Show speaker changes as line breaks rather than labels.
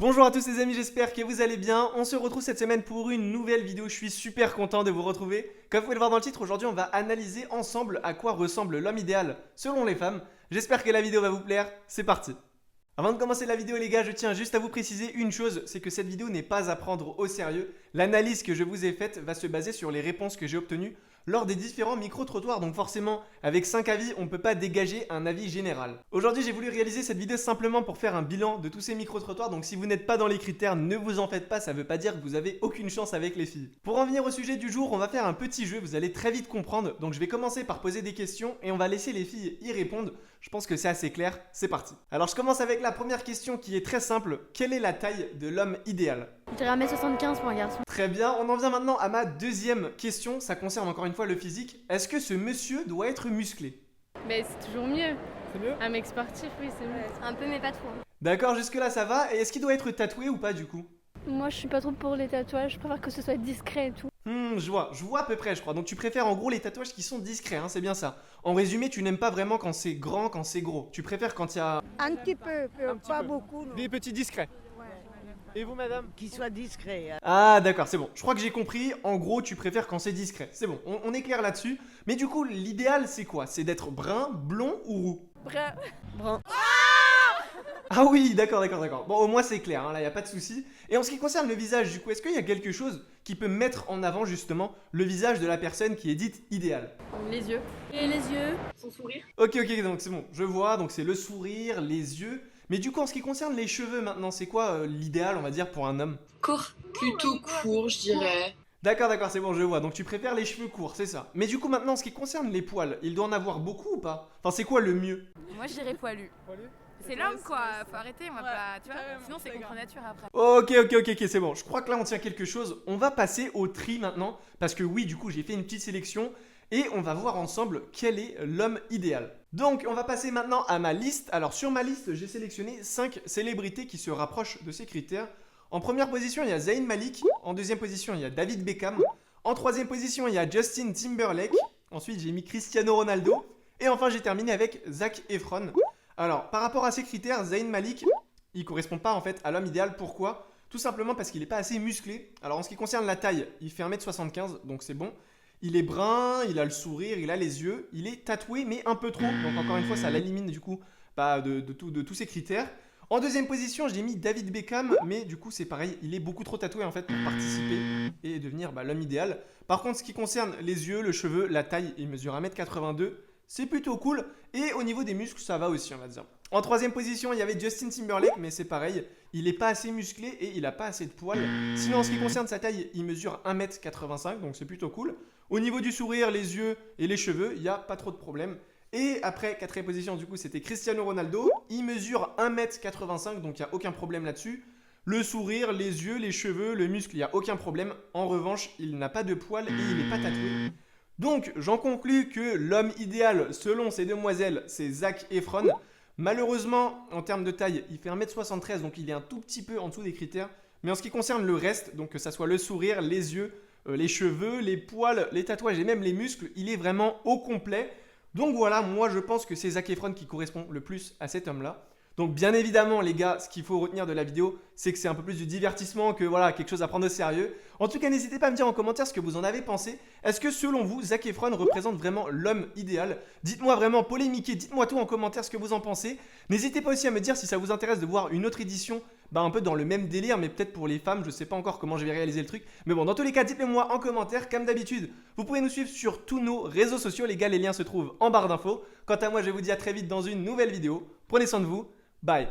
Bonjour à tous les amis, j'espère que vous allez bien. On se retrouve cette semaine pour une nouvelle vidéo. Je suis super content de vous retrouver. Comme vous pouvez le voir dans le titre, aujourd'hui on va analyser ensemble à quoi ressemble l'homme idéal selon les femmes. J'espère que la vidéo va vous plaire. C'est parti. Avant de commencer la vidéo les gars, je tiens juste à vous préciser une chose, c'est que cette vidéo n'est pas à prendre au sérieux. L'analyse que je vous ai faite va se baser sur les réponses que j'ai obtenues lors des différents micro-trottoirs. Donc forcément, avec 5 avis, on ne peut pas dégager un avis général. Aujourd'hui, j'ai voulu réaliser cette vidéo simplement pour faire un bilan de tous ces micro-trottoirs. Donc si vous n'êtes pas dans les critères, ne vous en faites pas, ça ne veut pas dire que vous avez aucune chance avec les filles. Pour en venir au sujet du jour, on va faire un petit jeu, vous allez très vite comprendre. Donc je vais commencer par poser des questions et on va laisser les filles y répondre. Je pense que c'est assez clair, c'est parti. Alors je commence avec la première question qui est très simple. Quelle est la taille de l'homme idéal ?
Je dirais 1m75 pour un garçon.
Très bien, on en vient maintenant à ma deuxième question. Ça concerne encore une fois le physique. Est-ce que ce monsieur doit être musclé ?
Mais c'est toujours mieux.
C'est mieux ?
Un mec sportif, oui, c'est mieux.
Un peu mais pas trop.
D'accord, jusque-là ça va. Et est-ce qu'il doit être tatoué ou pas du coup ?
Moi je suis pas trop pour les tatouages, je préfère que ce soit discret et tout.
Je vois à peu près je crois. Donc tu préfères en gros les tatouages qui sont discrets, hein, c'est bien ça. En résumé, tu n'aimes pas vraiment quand c'est grand, quand c'est gros. Tu préfères quand il y a
Un petit peu, pas
peu.
beaucoup. Non.
des petits discrets. Et vous madame ?
Qu'il soit discret. Hein.
Ah d'accord, c'est bon. Je crois que j'ai compris. En gros, tu préfères quand c'est discret. C'est bon, on est clair là-dessus. Mais du coup, l'idéal c'est quoi ? C'est d'être brun, blond ou roux ?
Brun.
Ah oui, d'accord. Bon, au moins c'est clair, hein, là, il n'y a pas de souci. Et en ce qui concerne le visage, du coup, est-ce qu'il y a quelque chose qui peut mettre en avant justement le visage de la personne qui est dite idéale ?
Les yeux.
Et les yeux.
Son sourire.
Ok, donc c'est bon, je vois, donc c'est le sourire, les yeux. Mais du coup, en ce qui concerne les cheveux maintenant, c'est quoi l'idéal, on va dire, pour un homme ?
Court. Plutôt court, je dirais.
D'accord, c'est bon, je vois. Donc tu préfères les cheveux courts, c'est ça. Mais du coup, maintenant, en ce qui concerne les poils, il doit en avoir beaucoup ou pas ? Enfin, c'est quoi le mieux ?
Moi je dirais poilu. C'est l'homme quoi, faut arrêter, on va pas, tu vois, sinon c'est contre nature après.
Ok, c'est bon. Je crois que là, on tient quelque chose. On va passer au tri maintenant. Parce que oui, du coup, j'ai fait une petite sélection. Et on va voir ensemble quel est l'homme idéal. Donc, on va passer maintenant à ma liste. Alors, sur ma liste, j'ai sélectionné 5 célébrités qui se rapprochent de ces critères. En première position, il y a Zayn Malik. En deuxième position, il y a David Beckham. En troisième position, il y a Justin Timberlake. Ensuite, j'ai mis Cristiano Ronaldo. Et enfin, j'ai terminé avec Zac Efron. Alors, par rapport à ces critères, Zayn Malik, il correspond pas en fait à l'homme idéal. Pourquoi ? Tout simplement parce qu'il n'est pas assez musclé. Alors, en ce qui concerne la taille, il fait 1m75, donc c'est bon. Il est brun, il a le sourire, il a les yeux. Il est tatoué, mais un peu trop. Donc, encore une fois, ça l'élimine du coup de tous ces critères. En deuxième position, j'ai mis David Beckham, mais du coup, c'est pareil. Il est beaucoup trop tatoué en fait pour participer et devenir l'homme idéal. Par contre, ce qui concerne les yeux, le cheveu, la taille, il mesure 1m82. C'est plutôt cool. Et au niveau des muscles, ça va aussi, on va dire. En troisième position, il y avait Justin Timberlake, mais c'est pareil. Il n'est pas assez musclé et il n'a pas assez de poils. Sinon, en ce qui concerne sa taille, il mesure 1m85, donc c'est plutôt cool. Au niveau du sourire, les yeux et les cheveux, il n'y a pas trop de problème. Et après, quatrième position, du coup, c'était Cristiano Ronaldo. Il mesure 1m85, donc il n'y a aucun problème là-dessus. Le sourire, les yeux, les cheveux, le muscle, il n'y a aucun problème. En revanche, il n'a pas de poils et il n'est pas tatoué. Donc, j'en conclus que l'homme idéal, selon ces demoiselles, c'est Zac Efron. Malheureusement, en termes de taille, il fait 1m73, donc il est un tout petit peu en dessous des critères. Mais en ce qui concerne le reste, donc que ça soit le sourire, les yeux, les cheveux, les poils, les tatouages et même les muscles, il est vraiment au complet. Donc voilà, moi je pense que c'est Zac Efron qui correspond le plus à cet homme-là. Donc bien évidemment les gars, ce qu'il faut retenir de la vidéo, c'est que c'est un peu plus du divertissement que voilà, quelque chose à prendre au sérieux. En tout cas, n'hésitez pas à me dire en commentaire ce que vous en avez pensé. Est-ce que selon vous, Zac Efron représente vraiment l'homme idéal ? Dites-moi vraiment, polémiquez, dites-moi tout en commentaire ce que vous en pensez. N'hésitez pas aussi à me dire si ça vous intéresse de voir une autre édition, un peu dans le même délire, mais peut-être pour les femmes, je sais pas encore comment je vais réaliser le truc. Mais bon, dans tous les cas, dites-le moi en commentaire, comme d'habitude. Vous pouvez nous suivre sur tous nos réseaux sociaux, les gars, les liens se trouvent en barre d'infos. Quant à moi, je vous dis à très vite dans une nouvelle vidéo. Prenez soin de vous. Bye.